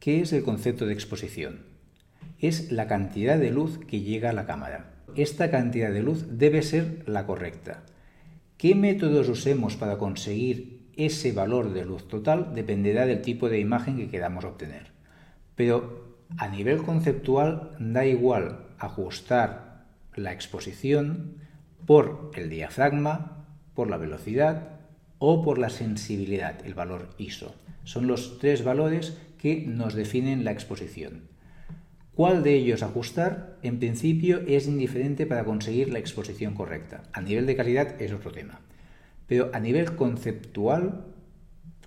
¿Qué es el concepto de exposición? Es la cantidad de luz que llega a la cámara. Esta cantidad de luz debe ser la correcta. ¿Qué métodos usemos para conseguir ese valor de luz total? Dependerá del tipo de imagen que queramos obtener. Pero a nivel conceptual da igual ajustar la exposición por el diafragma, por la velocidad o por la sensibilidad, el valor ISO. Son los tres valores que nos definen la exposición. ¿Cuál de ellos ajustar? En principio es indiferente para conseguir la exposición correcta. A nivel de calidad es otro tema. Pero a nivel conceptual,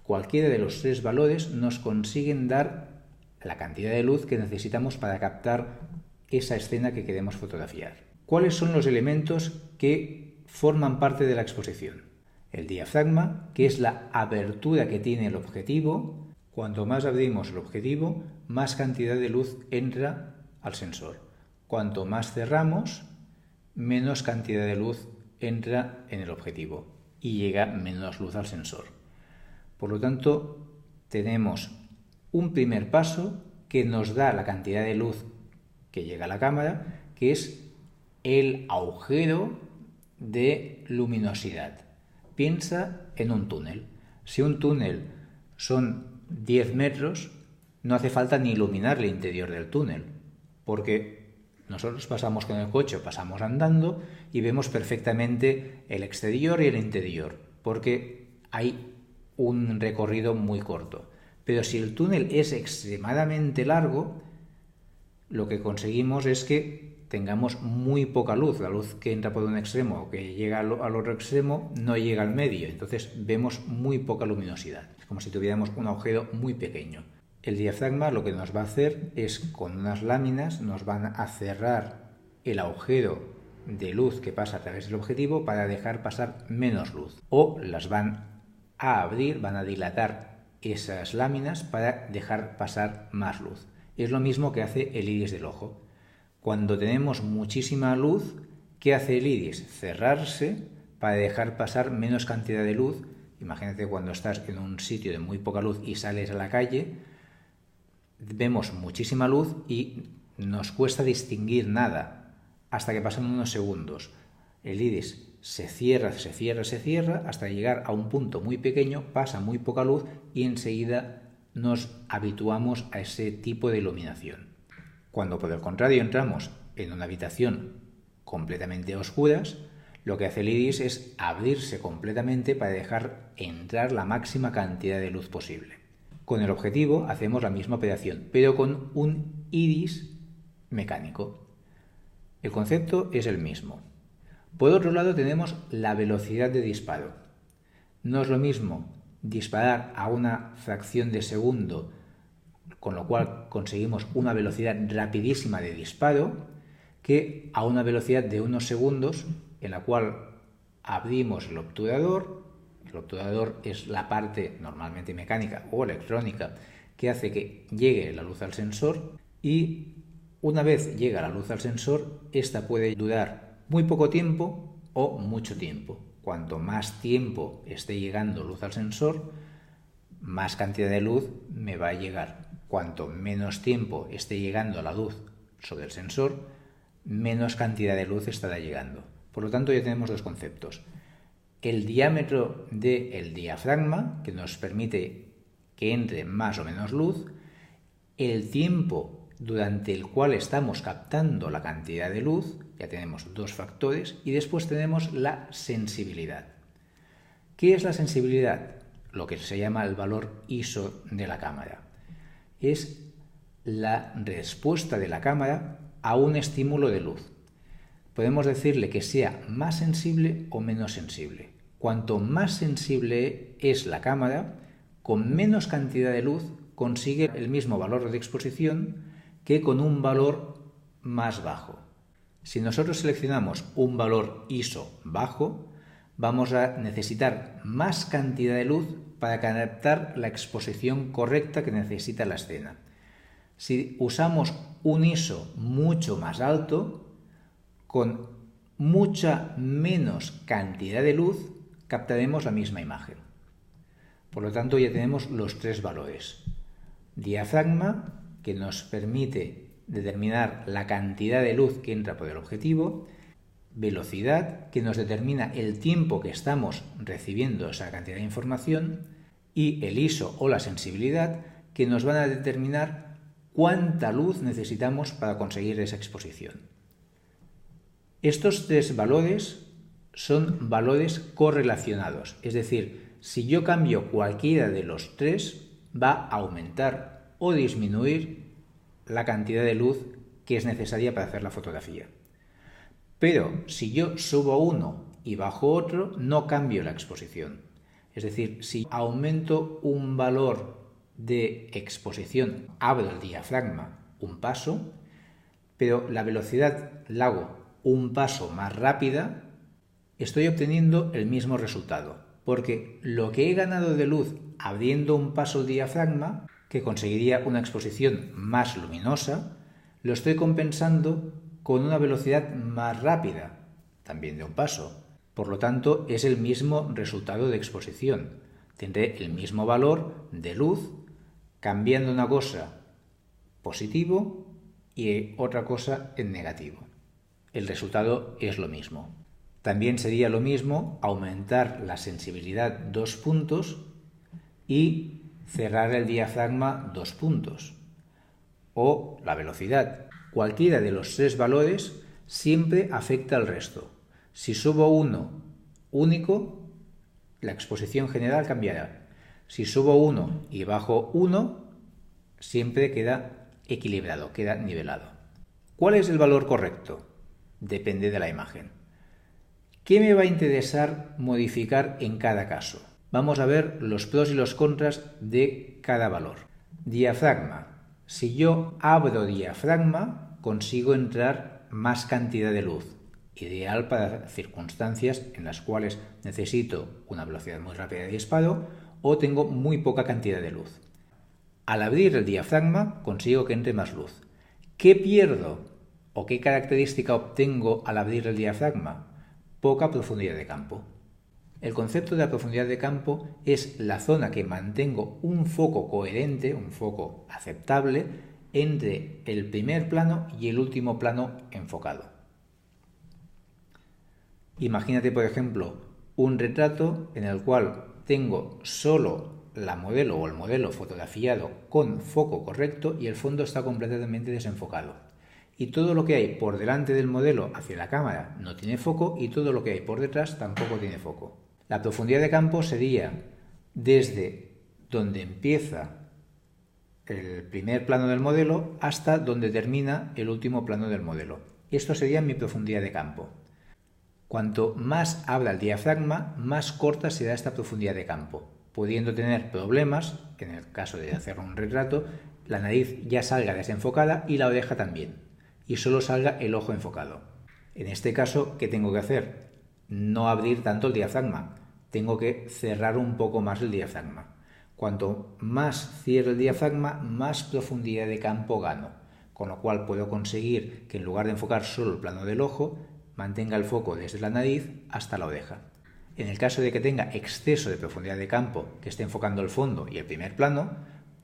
cualquiera de los tres valores nos consiguen dar la cantidad de luz que necesitamos para captar esa escena que queremos fotografiar. ¿Cuáles son los elementos que forman parte de la exposición? El diafragma, que es la abertura que tiene el objetivo. Cuanto más abrimos el objetivo, más cantidad de luz entra al sensor. Cuanto más cerramos, menos cantidad de luz entra en el objetivo y llega menos luz al sensor. Por lo tanto, tenemos un primer paso que nos da la cantidad de luz que llega a la cámara, que es el agujero de luminosidad. Piensa en un túnel. Si un túnel son 10 metros, no hace falta ni iluminar el interior del túnel, porque nosotros pasamos con el coche, pasamos andando y vemos perfectamente el exterior y el interior, porque hay un recorrido muy corto. Pero si el túnel es extremadamente largo, lo que conseguimos es que tengamos muy poca luz. La luz que entra por un extremo o que llega al otro extremo no llega al medio, entonces vemos muy poca luminosidad. Es como si tuviéramos un agujero muy pequeño. El diafragma lo que nos va a hacer es, con unas láminas, nos van a cerrar el agujero de luz que pasa a través del objetivo para dejar pasar menos luz. O las van a abrir, van a dilatar esas láminas para dejar pasar más luz. Es lo mismo que hace el iris del ojo. Cuando tenemos muchísima luz, ¿qué hace el iris? Cerrarse para dejar pasar menos cantidad de luz. Imagínate cuando estás en un sitio de muy poca luz y sales a la calle, vemos muchísima luz y nos cuesta distinguir nada hasta que pasan unos segundos. El iris se cierra hasta llegar a un punto muy pequeño, pasa muy poca luz y enseguida nos habituamos a ese tipo de iluminación. Cuando por el contrario entramos en una habitación completamente a oscuras, lo que hace el iris es abrirse completamente para dejar entrar la máxima cantidad de luz posible. Con el objetivo hacemos la misma operación, pero con un iris mecánico. El concepto es el mismo. Por otro lado tenemos la velocidad de disparo. No es lo mismo disparar a una fracción de segundo, con lo cual conseguimos una velocidad rapidísima de disparo, que a una velocidad de unos segundos, en la cual abrimos el obturador. El obturador es la parte normalmente mecánica o electrónica que hace que llegue la luz al sensor, y una vez llega la luz al sensor, esta puede durar muy poco tiempo o mucho tiempo. Cuanto más tiempo esté llegando luz al sensor, más cantidad de luz me va a llegar. Cuanto menos tiempo esté llegando la luz sobre el sensor, menos cantidad de luz estará llegando. Por lo tanto, ya tenemos dos conceptos. El diámetro del diafragma, que nos permite que entre más o menos luz, el tiempo durante el cual estamos captando la cantidad de luz, ya tenemos dos factores, y después tenemos la sensibilidad. ¿Qué es la sensibilidad? Lo que se llama el valor ISO de la cámara. Es la respuesta de la cámara a un estímulo de luz. Podemos decirle que sea más sensible o menos sensible. Cuanto más sensible es la cámara, con menos cantidad de luz consigue el mismo valor de exposición que con un valor más bajo. Si nosotros seleccionamos un valor ISO bajo, vamos a necesitar más cantidad de luz para captar la exposición correcta que necesita la escena. Si usamos un ISO mucho más alto, con mucha menos cantidad de luz, captaremos la misma imagen. Por lo tanto, ya tenemos los tres valores. diafragma, que nos permite determinar la cantidad de luz que entra por el objetivo, velocidad, que nos determina el tiempo que estamos recibiendo esa cantidad de información, y el ISO o la sensibilidad, que nos van a determinar cuánta luz necesitamos para conseguir esa exposición. Estos tres valores son valores correlacionados, es decir, si yo cambio cualquiera de los tres, va a aumentar o disminuir la cantidad de luz que es necesaria para hacer la fotografía. Pero si yo subo uno y bajo otro, no cambio la exposición. Es decir, si aumento un valor de exposición, abro el diafragma un paso, pero la velocidad la hago un paso más rápida, estoy obteniendo el mismo resultado, porque lo que he ganado de luz abriendo un paso el diafragma, que conseguiría una exposición más luminosa, lo estoy compensando con una velocidad más rápida, también de un paso. Por lo tanto, es el mismo resultado de exposición. Tendré el mismo valor de luz, cambiando una cosa positivo y otra cosa en negativo. El resultado es lo mismo. También sería lo mismo aumentar la sensibilidad 2 puntos y cerrar el diafragma 2 puntos. O la velocidad. Cualquiera de los tres valores siempre afecta al resto. Si subo uno único, la exposición general cambiará. Si subo uno y bajo uno, siempre queda equilibrado, queda nivelado. ¿Cuál es el valor correcto? Depende de la imagen. ¿Qué me va a interesar modificar en cada caso? Vamos a ver los pros y los contras de cada valor. Diafragma. Si yo abro diafragma, consigo entrar más cantidad de luz, ideal para circunstancias en las cuales necesito una velocidad muy rápida de disparo o tengo muy poca cantidad de luz. Al abrir el diafragma consigo que entre más luz. ¿Qué pierdo o qué característica obtengo al abrir el diafragma? Poca profundidad de campo. El concepto de la profundidad de campo es la zona que mantengo un foco coherente, un foco aceptable, entre el primer plano y el último plano enfocado. Imagínate, por ejemplo, un retrato en el cual tengo solo la modelo o el modelo fotografiado con foco correcto y el fondo está completamente desenfocado. Y todo lo que hay por delante del modelo hacia la cámara no tiene foco y todo lo que hay por detrás tampoco tiene foco. La profundidad de campo sería desde donde empieza el primer plano del modelo hasta donde termina el último plano del modelo. Esto sería mi profundidad de campo. Cuanto más abra el diafragma, más corta será esta profundidad de campo, pudiendo tener problemas, que en el caso de hacer un retrato, la nariz ya salga desenfocada y la oreja también, y solo salga el ojo enfocado. En este caso, ¿qué tengo que hacer? No abrir tanto el diafragma, tengo que cerrar un poco más el diafragma. Cuanto más cierro el diafragma, más profundidad de campo gano, con lo cual puedo conseguir que en lugar de enfocar solo el plano del ojo, mantenga el foco desde la nariz hasta la oreja. En el caso de que tenga exceso de profundidad de campo, que esté enfocando el fondo y el primer plano,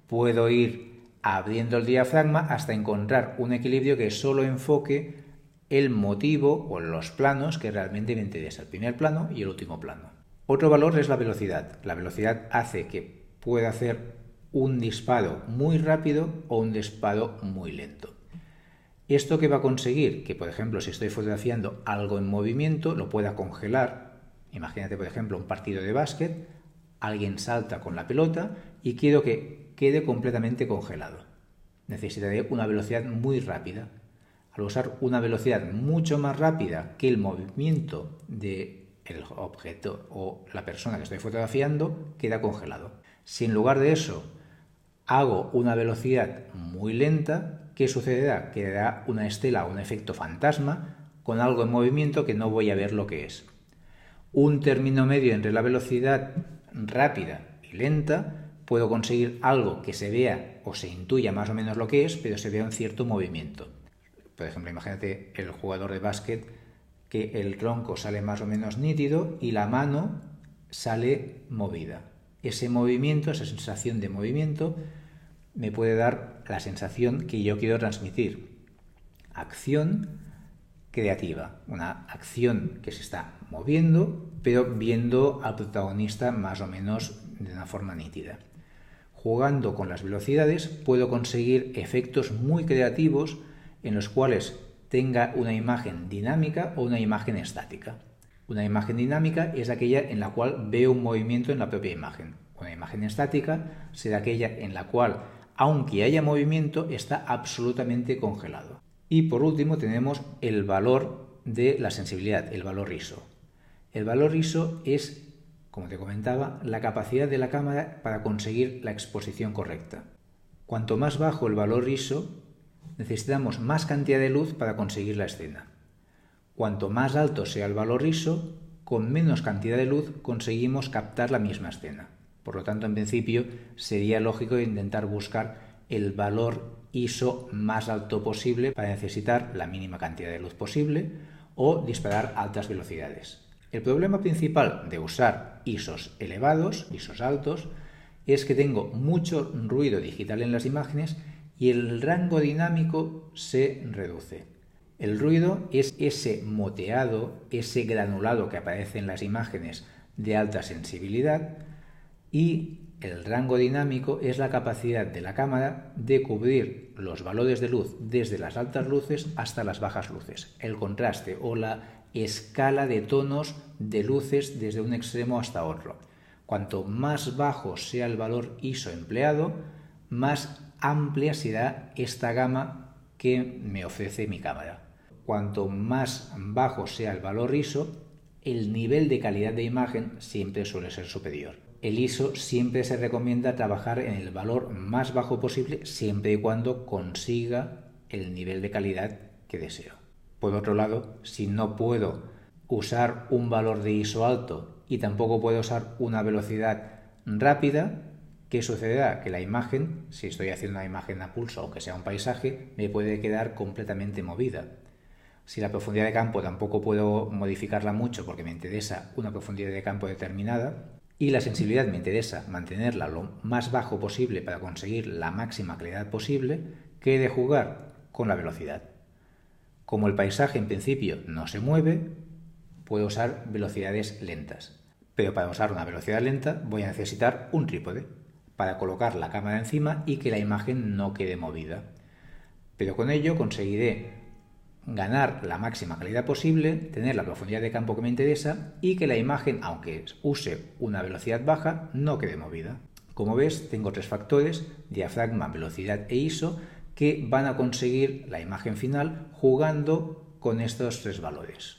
puedo ir abriendo el diafragma hasta encontrar un equilibrio que solo enfoque el motivo o los planos que realmente me interesa, el primer plano y el último plano. Otro valor es la velocidad. La velocidad hace que pueda hacer un disparo muy rápido o un disparo muy lento. ¿Esto qué va a conseguir? Que, por ejemplo, si estoy fotografiando algo en movimiento, lo pueda congelar. Imagínate, por ejemplo, un partido de básquet, alguien salta con la pelota y quiero que quede completamente congelado. Necesitaré una velocidad muy rápida. Al usar una velocidad mucho más rápida que el movimiento del objeto o la persona que estoy fotografiando, queda congelado. Si en lugar de eso hago una velocidad muy lenta, ¿qué sucederá? Quedará una estela o un efecto fantasma con algo en movimiento que no voy a ver lo que es. Un término medio entre la velocidad rápida y lenta, puedo conseguir algo que se vea o se intuya más o menos lo que es, pero se vea un cierto movimiento. Por ejemplo, imagínate el jugador de básquet que el tronco sale más o menos nítido y la mano sale movida. Ese movimiento, esa sensación de movimiento, me puede dar la sensación que yo quiero transmitir. Acción creativa, una acción que se está moviendo, pero viendo al protagonista más o menos de una forma nítida. Jugando con las velocidades puedo conseguir efectos muy creativos en los cuales tenga una imagen dinámica o una imagen estática. Una imagen dinámica es aquella en la cual veo un movimiento en la propia imagen. Una imagen estática será aquella en la cual, aunque haya movimiento, está absolutamente congelado. Y por último tenemos el valor de la sensibilidad, el valor ISO. El valor ISO es, como te comentaba, la capacidad de la cámara para conseguir la exposición correcta. Cuanto más bajo el valor ISO, necesitamos más cantidad de luz para conseguir la escena. Cuanto más alto sea el valor ISO, con menos cantidad de luz conseguimos captar la misma escena. Por lo tanto, en principio, sería lógico intentar buscar el valor ISO más alto posible para necesitar la mínima cantidad de luz posible o disparar a altas velocidades. El problema principal de usar ISOs elevados, ISOs altos, es que tengo mucho ruido digital en las imágenes y el rango dinámico se reduce. El ruido es ese moteado, ese granulado que aparece en las imágenes de alta sensibilidad, y el rango dinámico es la capacidad de la cámara de cubrir los valores de luz desde las altas luces hasta las bajas luces, el contraste o la escala de tonos de luces desde un extremo hasta otro. Cuanto más bajo sea el valor ISO empleado, más amplia será esta gama que me ofrece mi cámara. Cuanto más bajo sea el valor ISO, el nivel de calidad de imagen siempre suele ser superior. El ISO siempre se recomienda trabajar en el valor más bajo posible siempre y cuando consiga el nivel de calidad que deseo. Por otro lado, si no puedo usar un valor de ISO alto y tampoco puedo usar una velocidad rápida, ¿qué sucederá? Que la imagen, si estoy haciendo una imagen a pulso, aunque sea un paisaje, me puede quedar completamente movida. Si la profundidad de campo tampoco puedo modificarla mucho porque me interesa una profundidad de campo determinada, y la sensibilidad me interesa mantenerla lo más bajo posible para conseguir la máxima calidad posible, ¿qué he de jugar? Con la velocidad. Como el paisaje en principio no se mueve, puedo usar velocidades lentas. Pero para usar una velocidad lenta voy a necesitar un trípode para colocar la cámara encima y que la imagen no quede movida. Pero con ello conseguiré ganar la máxima calidad posible, tener la profundidad de campo que me interesa y que la imagen, aunque use una velocidad baja, no quede movida. Como ves, tengo tres factores, diafragma, velocidad e ISO, que van a conseguir la imagen final jugando con estos tres valores.